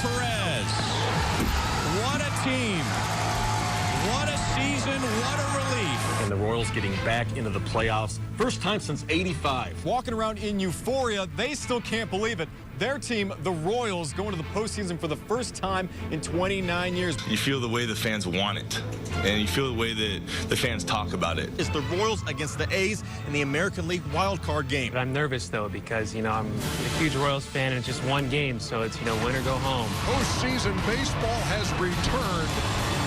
Perez. What a team. What a season. What a relief. And the Royals getting back into the playoffs. First time since '85. Walking around in euphoria, they still can't believe it. Their team, the Royals, going to the postseason for the first time in 29 years. You feel the way the fans want it, and you feel the way that the fans talk about it. It's the Royals against the A's in the American League wild card game. But I'm nervous, though, because, I'm a huge Royals fan, and it's just one game, so it's, win or go home. Postseason baseball has returned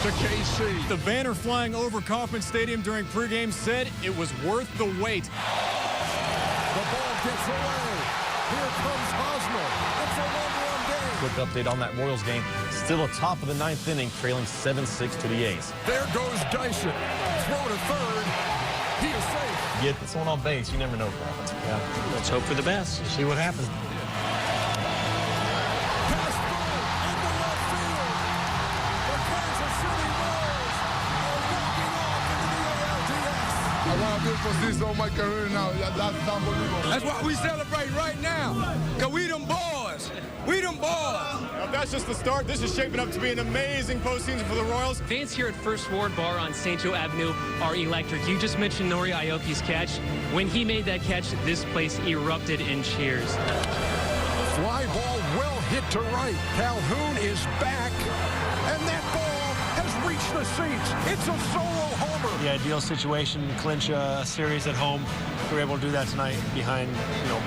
to KC. The banner flying over Kauffman Stadium during pregame said it was worth the wait. The ball gets away. Here comes Hosmer. It's a one-run game. Quick update on that Royals game. Still atop of the ninth inning, trailing 7-6 to the A's. There goes Dyson. Throw to third. He is safe. Get someone on base. You never know. Yeah, let's hope for the best. See what happens. Pass through into left field. The Kansas City Royals are walking off into the ALDS. I want to be in position on my career now. That's unbelievable. That's why we celebrate right now, because we them boys. We them boys. If that's just the start, this is shaping up to be an amazing postseason for the Royals. Fans here at First Ward Bar on St. Joe Avenue are electric. You just mentioned Nori Aoki's catch. When he made that catch, this place erupted in cheers. Fly ball well hit to right. Calhoun is back, and that ball has reached the seats. It's a solo homer. The ideal situation, clinch a series at home. We were able to do that tonight behind,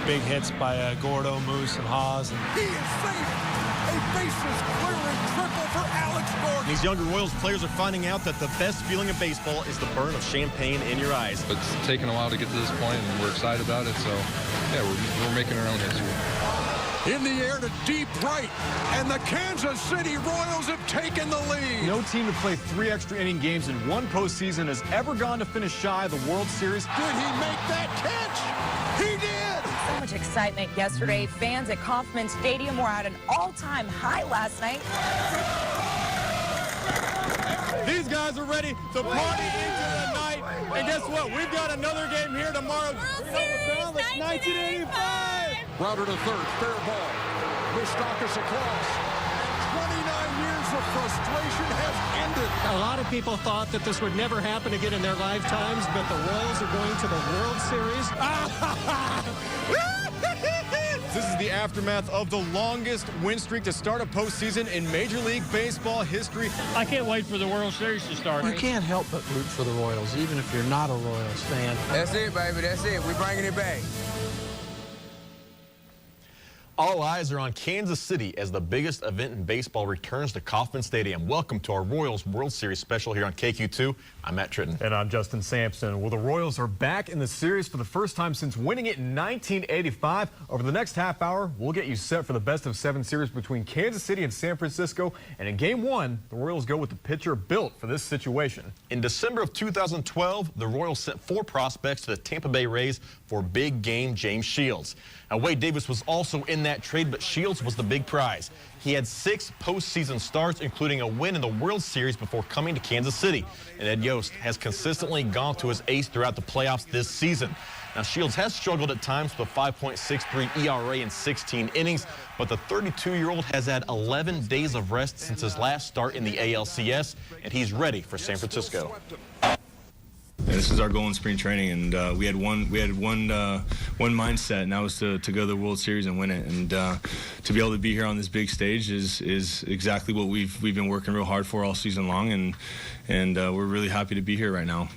big hits by Gordo, Moose, and Haas. He is safe. A bases clearing triple for Alex Gordon. These younger Royals players are finding out that the best feeling of baseball is the burn of champagne in your eyes. It's taken a while to get to this point, and we're excited about it. So, yeah, we're making our own history. In the air to deep right, and the Kansas City Royals have taken the lead. No team to play 3 extra inning games in one postseason has ever gone to finish shy of the World Series. Did he make that catch? He did! So much excitement yesterday. Fans at Kauffman Stadium were at an all-time high last night. These guys are ready to party into the night. And guess what? We've got another game here tomorrow. World Series 1985! Router to third, fair ball. Moustakas across. 29 years of frustration has ended. A lot of people thought that this would never happen again in their lifetimes, but the Royals are going to the World Series. This is the aftermath of the longest win streak to start a postseason in Major League Baseball history. I can't wait for the World Series to start. You can't help but root for the Royals, even if you're not a Royals fan. That's it, baby. That's it. We're bringing it back. All eyes are on Kansas City as the biggest event in baseball returns to Kauffman Stadium. Welcome to our Royals World Series special here on KQ2. I'm Matt Tritton. And I'm Justin Sampson. Well, the Royals are back in the series for the first time since winning it in 1985. Over the next half hour, we'll get you set for the best-of-7 series between Kansas City and San Francisco. And in Game 1, the Royals go with the pitcher built for this situation. In December of 2012, the Royals sent 4 prospects to the Tampa Bay Rays for big game James Shields. Now, Wade Davis was also in that trade, but Shields was the big prize. He had 6 postseason starts, including a win in the World Series before coming to Kansas City. And Ed Yost has consistently gone to his ace throughout the playoffs this season. Now, Shields has struggled at times with a 5.63 ERA in 16 innings, but the 32-year-old has had 11 days of rest since his last start in the ALCS, and he's ready for San Francisco. And this is our goal in spring training, and we had one mindset, and that was to go to the World Series and win it. And to be able to be here on this big stage is exactly what we've been working real hard for all season long, and we're really happy to be here right now.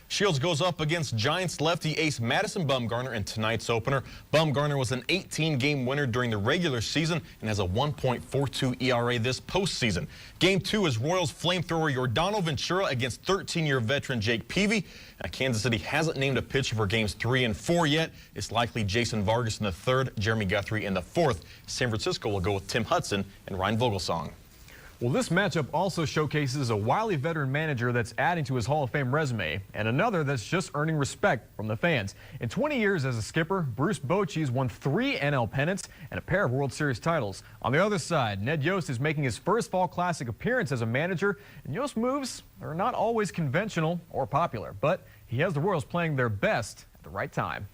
Shields goes up against Giants lefty ace Madison Bumgarner in tonight's opener. Bumgarner was an 18-game winner during the regular season and has a 1.42 ERA this postseason. Game 2 is Royals flamethrower Yordano Ventura against 13-year veteran Jake Peavy. Now, Kansas City hasn't named a pitcher for games 3 and 4 yet. It's likely Jason Vargas in the 3rd, Jeremy Guthrie in the 4th. San Francisco will go with Tim Hudson and Ryan Vogelsong. Well, this matchup also showcases a wily veteran manager that's adding to his Hall of Fame resume, and another that's just earning respect from the fans. In 20 years as a skipper, Bruce Bochy's won 3 NL pennants and a pair of World Series titles. On the other side, Ned Yost is making his first Fall Classic appearance as a manager, and Yost's moves are not always conventional or popular, but he has the Royals playing their best at the right time.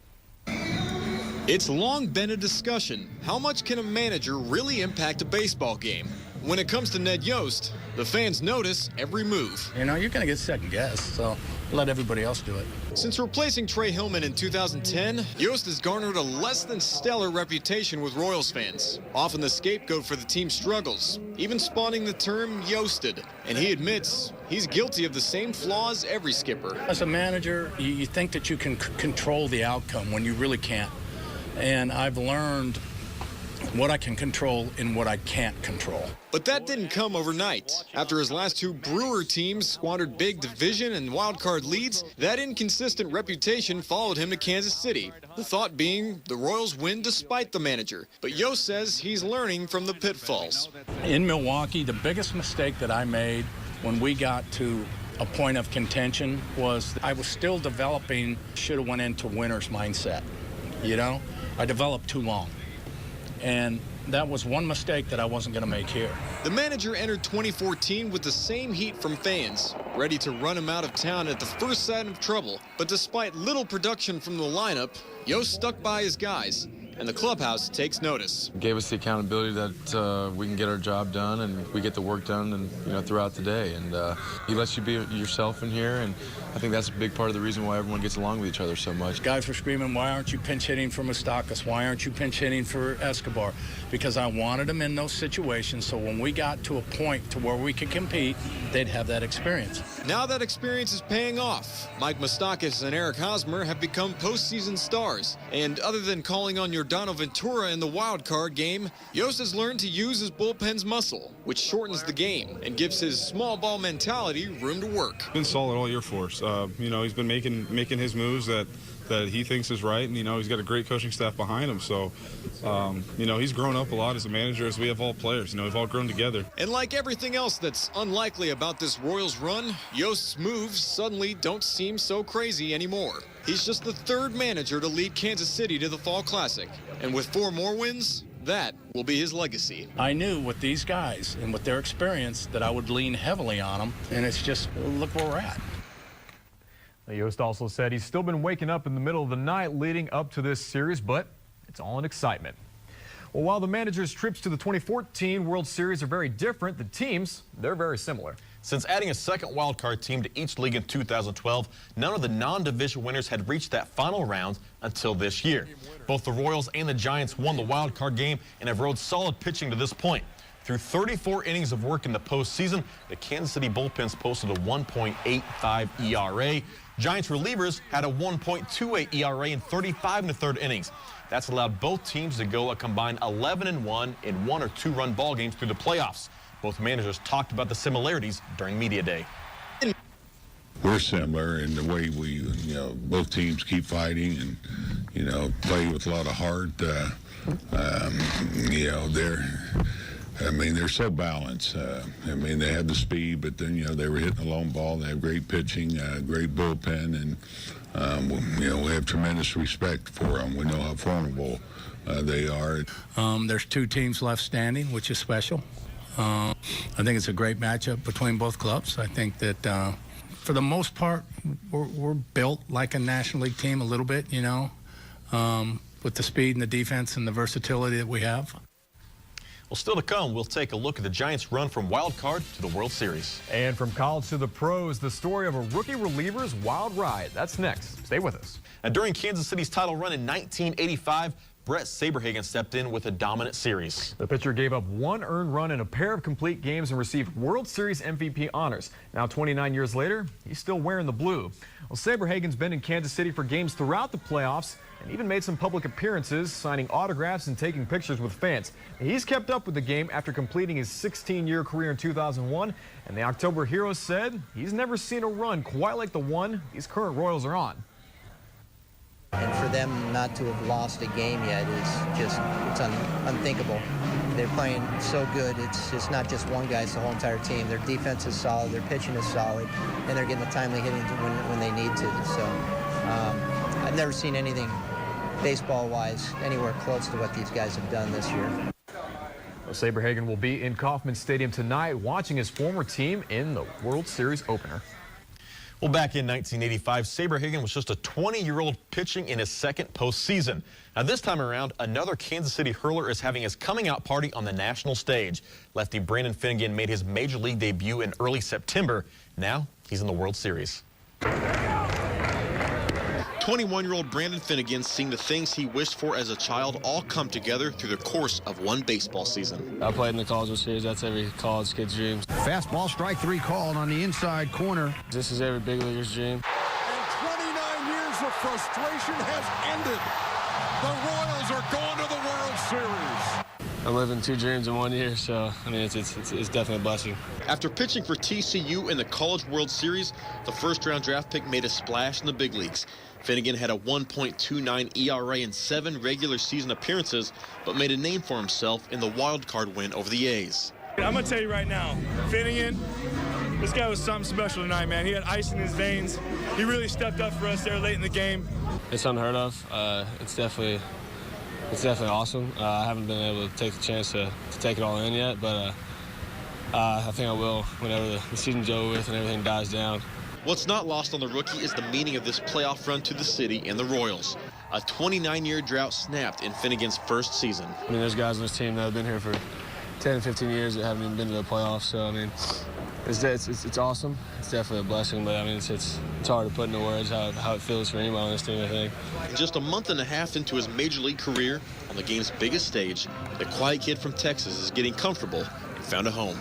It's long been a discussion. How much can a manager really impact a baseball game? When it comes to Ned Yost, the fans notice every move. You know, you're going to get second-guessed, so let everybody else do it. Since replacing Trey Hillman in 2010, Yost has garnered a less than stellar reputation with Royals fans, often the scapegoat for the team's struggles, even spawning the term Yosted. And he admits he's guilty of the same flaws every skipper. As a manager, you think that you can control the outcome when you really can't. And I've learned what I can control and what I can't control. But that didn't come overnight. After his last two Brewer teams squandered big division and wildcard leads, that inconsistent reputation followed him to Kansas City. The thought being the Royals win despite the manager. But Yost says he's learning from the pitfalls. In Milwaukee, the biggest mistake that I made when we got to a point of contention was I was still developing, should have went into winner's mindset. You know, I developed too long. And that was one mistake that I wasn't going to make here. The manager entered 2014 with the same heat from fans, ready to run him out of town at the first sign of trouble. But despite little production from the lineup, Yost stuck by his guys, and the clubhouse takes notice. Gave us the accountability that we can get our job done and we get the work done, and throughout the day. And he lets you be yourself in here, and I think that's a big part of the reason why everyone gets along with each other so much. Guys were screaming, "Why aren't you pinch hitting for Moustakas? Why aren't you pinch hitting for Escobar?" Because I wanted them in those situations, so when we got to a point to where we could compete, they'd have that experience. Now that experience is paying off. Mike Moustakas and Eric Hosmer have become postseason stars. And other than calling on Yordano Ventura in the wild card game, Yost has learned to use his bullpen's muscle, which shortens the game and gives his small ball mentality room to work. Been solid all year for us. He's been making his moves that he thinks is right, and he's got a great coaching staff behind him. So, he's grown up a lot as a manager, as we have all players. We've all grown together. And like everything else that's unlikely about this Royals run, Yost's moves suddenly don't seem so crazy anymore. He's just the third manager to lead Kansas City to the Fall Classic, and with 4 more wins, that will be his legacy. I knew with these guys and with their experience that I would lean heavily on them, and it's just, look where we're at. Yost also said he's still been waking up in the middle of the night leading up to this series, but it's all in excitement. Well, while the manager's trips to the 2014 World Series are very different, the teams, they're very similar. Since adding a second wildcard team to each league in 2012, none of the non-division winners had reached that final round until this year. Both the Royals and the Giants won the wildcard game and have rode solid pitching to this point. Through 34 innings of work in the postseason, the Kansas City bullpens posted a 1.85 ERA. Giants relievers had a 1.28 ERA in 35 1/3 innings. That's allowed both teams to go a combined 11-1 in 1- or 2-run ball games through the playoffs. Both managers talked about the similarities during media day. We're similar in the way we, both teams keep fighting and, play with a lot of heart. They're so balanced. They have the speed, but then, they were hitting the long ball. They have great pitching, great bullpen, and, we have tremendous respect for them. We know how formidable they are. There's 2 teams left standing, which is special. I think it's a great matchup between both clubs. I think that for the most part, we're built like a National League team a little bit, with the speed and the defense and the versatility that we have. Well, still to come, we'll take a look at the Giants' run from wild card to the World Series. And from college to the pros, the story of a rookie reliever's wild ride. That's next. Stay with us. Now, during Kansas City's title run in 1985, Brett Saberhagen stepped in with a dominant series. The pitcher gave up 1 earned run in a pair of complete games and received World Series MVP honors. Now, 29 years later, he's still wearing the blue. Well, Saberhagen's been in Kansas City for games throughout the playoffs and even made some public appearances, signing autographs and taking pictures with fans. He's kept up with the game after completing his 16-year career in 2001, and the October hero said he's never seen a run quite like the one these current Royals are on. And for them not to have lost a game yet is just, unthinkable. They're playing so good. It's not just one guy, it's the whole entire team. Their defense is solid, their pitching is solid, and they're getting the timely hitting when they need to. So I've never seen anything baseball-wise anywhere close to what these guys have done this year. Well, Saberhagen will be in Kauffman Stadium tonight watching his former team in the World Series opener. Well, back in 1985, Saberhagen was just a 20-year-old pitching in his second postseason. Now, this time around, another Kansas City hurler is having his coming-out party on the national stage. Lefty Brandon Finnegan made his major league debut in early September. Now, he's in the World Series. 21-year-old Brandon Finnegan seeing the things he wished for as a child all come together through the course of one baseball season. I played in the College World Series. That's every college kid's dream. Fastball, strike three called on the inside corner. This is every big leaguer's dream. And 29 years of frustration has ended. The Royals are going to the World Series. I'm living two dreams in 1 year, so, I mean, it's definitely a blessing. After pitching for TCU in the College World Series, the first-round draft pick made a splash in the big leagues. Finnegan had a 1.29 ERA in 7 regular season appearances, but made a name for himself in the wild card win over the A's. I'm going to tell you right now, Finnegan, this guy was something special tonight, man. He had ice in his veins. He really stepped up for us there late in the game. It's unheard of. It's definitely awesome. I haven't been able to take the chance to take it all in yet, but I think I will whenever the season's over with and everything dies down. What's not lost on the rookie is the meaning of this playoff run to the city and the Royals. A 29-year drought snapped in Finnegan's first season. I mean, there's guys on this team that have been here for 10, 15 years that haven't even been to the playoffs. So, I mean, it's awesome. It's definitely a blessing, but, I mean, it's hard to put into words how it feels for anyone on this team, I think. Just a month and a half into his major league career, on the game's biggest stage, the quiet kid from Texas is getting comfortable and found a home.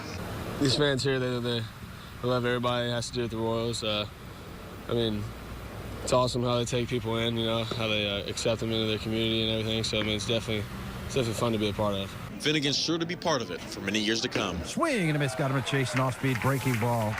These fans here, they love everybody that has to do with the Royals. I mean, it's awesome how they take people in, you know, how they accept them into their community and everything. So, I mean, it's definitely fun to be a part of. Finnegan's sure to be part of it for many years to come. Swing and a miss, got him a chase and off-speed breaking ball.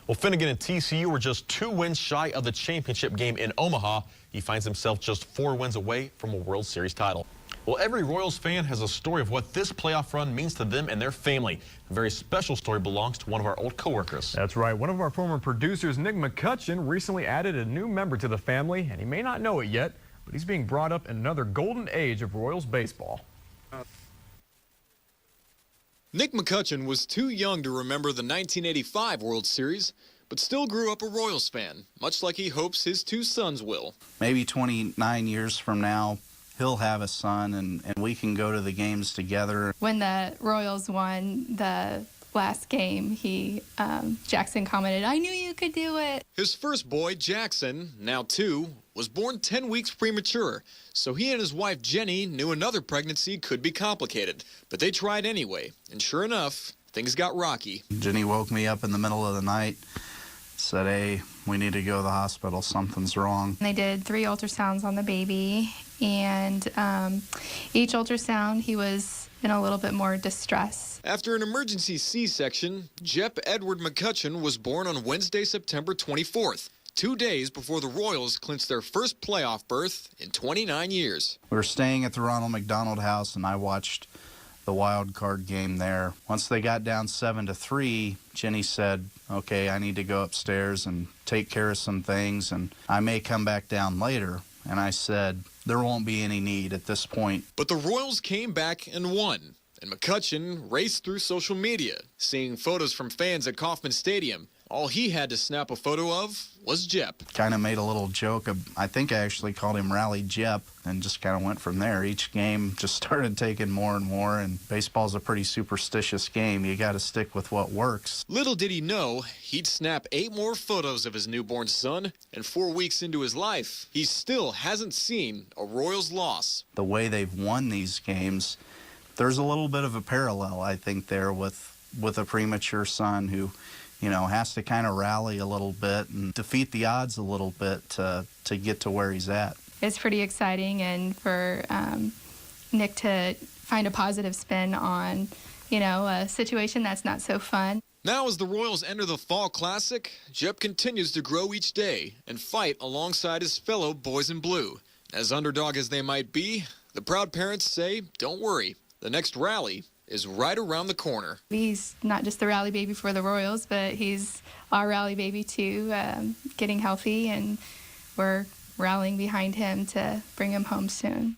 Well, Finnegan and TCU were just 2 wins shy of the championship game in Omaha. He finds himself just 4 wins away from a World Series title. Well, every Royals fan has a story of what this playoff run means to them and their family. A very special story belongs to one of our old coworkers. That's right. One of our former producers, Nick McCutcheon, recently added a new member to the family, and he may not know it yet, but he's being brought up in another golden age of Royals baseball. Nick McCutcheon was too young to remember the 1985 World Series, but still grew up a Royals fan, much like he hopes his 2 sons will. Maybe 29 years from now, he'll have a son, and we can go to the games together. When the Royals won the last game, Jackson commented, "I knew you could do it." His first boy, Jackson, now 2, was born 10 weeks premature, so he and his wife Jenny knew another pregnancy could be complicated, but they tried anyway, and sure enough, things got rocky. Jenny woke me up in the middle of the night, said, "Hey, we need to go to the hospital, something's wrong." They did 3 ultrasounds on the baby, and each ultrasound he was in a little bit more distress. After an emergency C-section, Jep Edward McCutcheon was born on Wednesday, September 24th, 2 days before the Royals clinched their first playoff berth in 29 years. We were staying at the Ronald McDonald House, and I watched the wild card game there. Once they got down 7-3, Jenny said, "Okay, I need to go upstairs and take care of some things, and I may come back down later." And I said, "There won't be any need at this point." But the Royals came back and won, and McCutcheon raced through social media, seeing photos from fans at Kauffman Stadium. All he had to snap a photo of was Jep. Kind of made a little joke. I think I actually called him Rally Jep, and just kind of went from there. Each game just started taking more and more, and baseball's a pretty superstitious game. You got to stick with what works. Little did he know, he'd snap 8 more photos of his newborn son, and 4 weeks into his life, he still hasn't seen a Royals loss. The way they've won these games, there's a little bit of a parallel, I think, there with a premature son who, you know, has to kind of rally a little bit and defeat the odds a little bit to get to where he's at. It's pretty exciting, and for Nick to find a positive spin on, you know, a situation that's not so fun. Now as the Royals enter the Fall Classic, Jep continues to grow each day and fight alongside his fellow boys in blue. As underdog as they might be, the proud parents say, don't worry, the next rally is right around the corner. He's not just the rally baby for the Royals, but he's our rally baby too, getting healthy, and we're rallying behind him to bring him home soon.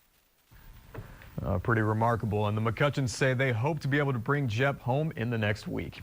Pretty remarkable, and the McCutcheons say they hope to be able to bring Jep home in the next week.